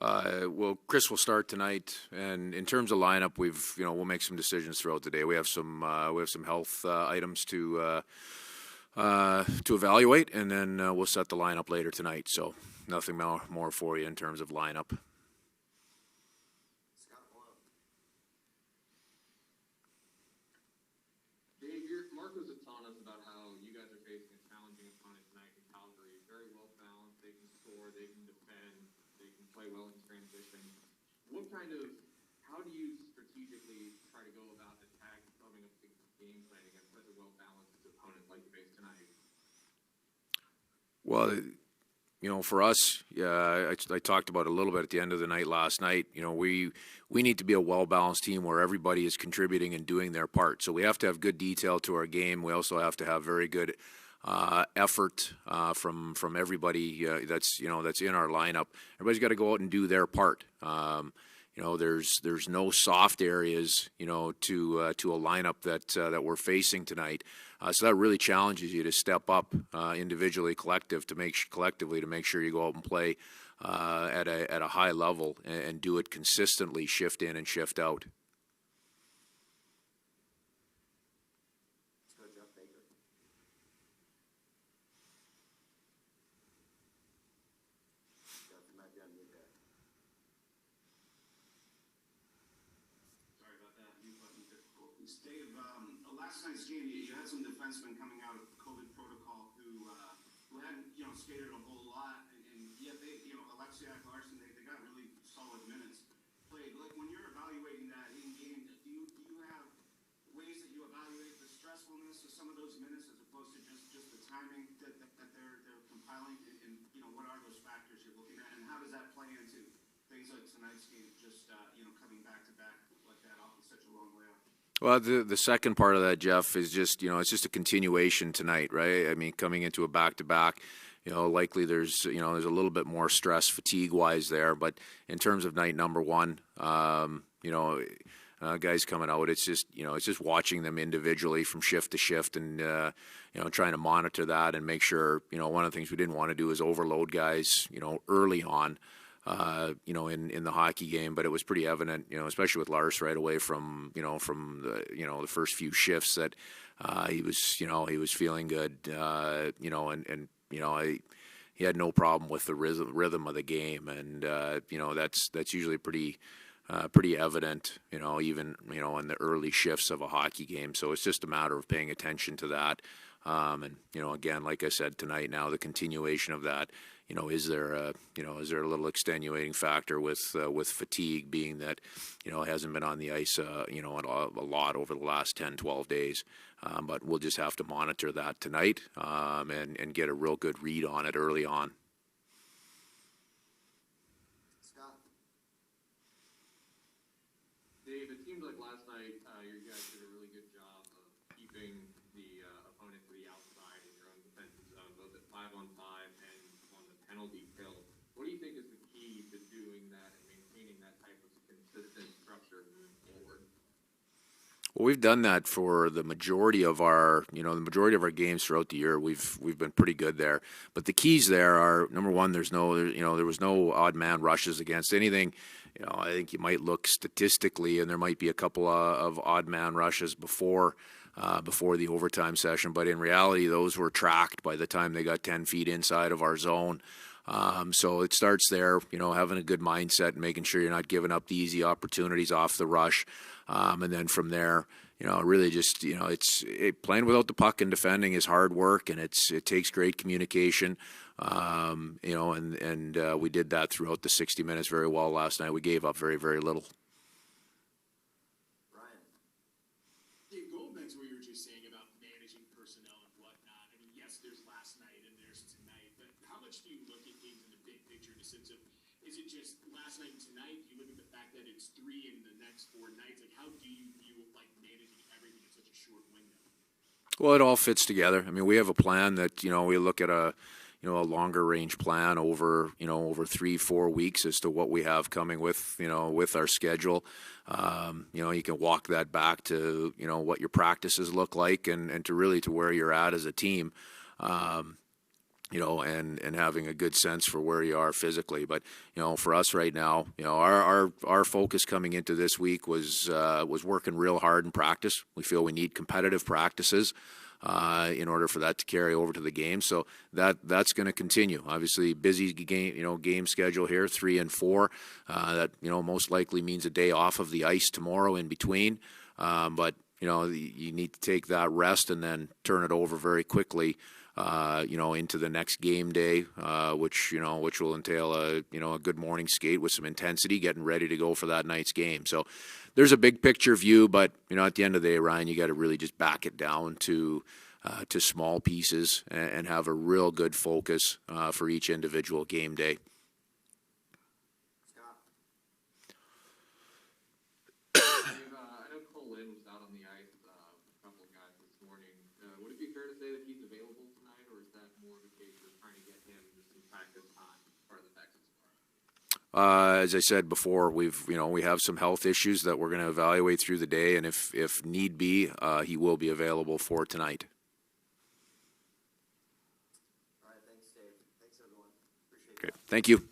Well, Chris will start tonight, and in terms of lineup, we'll make some decisions throughout the day. We have some health items to evaluate, and then we'll set the lineup later tonight. So nothing more for you in terms of lineup. Mark was just telling us about how you guys are facing a challenging opponent tonight in Calgary. Very well balanced. They can score. They can defend. They can play well in transition. How do you strategically try to go about coming up with game plan against such a well balanced opponent like you face tonight? Well, for us, I talked about it a little bit at the end of the night last night. We need to be a well-balanced team where everybody is contributing and doing their part. So we have to have good detail to our game. We also have to have very good effort from everybody that's in our lineup. Everybody's got to go out and do their part. There's no soft areas, to a lineup that we're facing tonight. So that really challenges you to step up individually, collectively to make sure you go out and play at a high level and do it consistently, shift in and shift out. Dave, last night's game, you had some defensemen coming out of COVID protocol who hadn't, skated a whole lot, and yet they, Alexei Larson, they got really solid minutes played. Like when you're evaluating that in game, do you have ways that you evaluate the stressfulness of some of those minutes as opposed to just the timing that they're compiling, and what are those factors you're looking at, and how does that play into things like tonight's game, just coming back to back like that off of such a long layoff? Well, the second part of that, Jeff, is just, it's just a continuation tonight, right? I mean, coming into a back-to-back, likely there's a little bit more stress fatigue-wise there. But in terms of night number one, guys coming out, it's just watching them individually from shift to shift and, trying to monitor that and make sure, one of the things we didn't want to do is overload guys, early on. In the hockey game, but it was pretty evident, especially with Lars right away from the first few shifts that he was feeling good, he had no problem with the rhythm of the game, and that's usually pretty evident, even in the early shifts of a hockey game. So it's just a matter of paying attention to that. And again, like I said tonight, now the continuation of that, is there a little extenuating factor with fatigue, being that it hasn't been on the ice a lot over the last 10, 12 days. But we'll just have to monitor that tonight and get a real good read on it early on. Dave, it seemed like last night you guys did a really good job of keeping the opponent to the outside in your own defensive zone, both at 5-on-5 and on the penalty kill. What do you think is the key to doing that and maintaining that type of consistent structure moving forward? Well, we've done that for the majority of our games throughout the year. We've been pretty good there. But the keys there are, number one, there was no odd man rushes against anything. I think you might look statistically, and there might be a couple of odd man rushes before the overtime session. But in reality, those were tracked by the time they got 10 feet inside of our zone. So it starts there, having a good mindset and making sure you're not giving up the easy opportunities off the rush. And then from there, really just, playing without the puck and defending is hard work, and it takes great communication. And we did that throughout the 60 minutes very well last night. We gave up very, very little. Ryan. Yeah, going back to what you were just saying about managing personnel and whatnot, I mean, yes, there's last night and there's tonight, but how much do you look at things in the big picture in the sense of, is it just last night and tonight? Do you look at the fact that it's 3 in the next 4 nights? Like, how do you view, managing everything in such a short window? Well, it all fits together. I mean, we have a plan that, we look at a longer range plan over 3-4 weeks as to what we have coming with our schedule. You can walk that back to, what your practices look like and to really to where you're at as a team. and having a good sense for where you are physically. But, for us right now, our focus coming into this week was working real hard in practice. We feel we need competitive practices in order for that to carry over to the game. So that's going to continue. Obviously, busy game schedule here, 3 and 4. That most likely means a day off of the ice tomorrow in between. But you need to take that rest and then turn it over very quickly. Into the next game day, which will entail a good morning skate with some intensity, getting ready to go for that night's game. So there's a big picture view, but at the end of the day, Ryan, you got to really just back it down to small pieces and have a real good focus for each individual game day. I know Cole Lynn was out on the ice with a couple of guys this morning. Would it be fair to say that he's available tonight, or is that more of a case of trying to get him just some practice time as part of the Texas tomorrow? As I said before, we have some health issues that we're going to evaluate through the day, and if need be, he will be available for tonight. All right, thanks, Dave. Thanks, everyone. Appreciate it. Okay, thank you.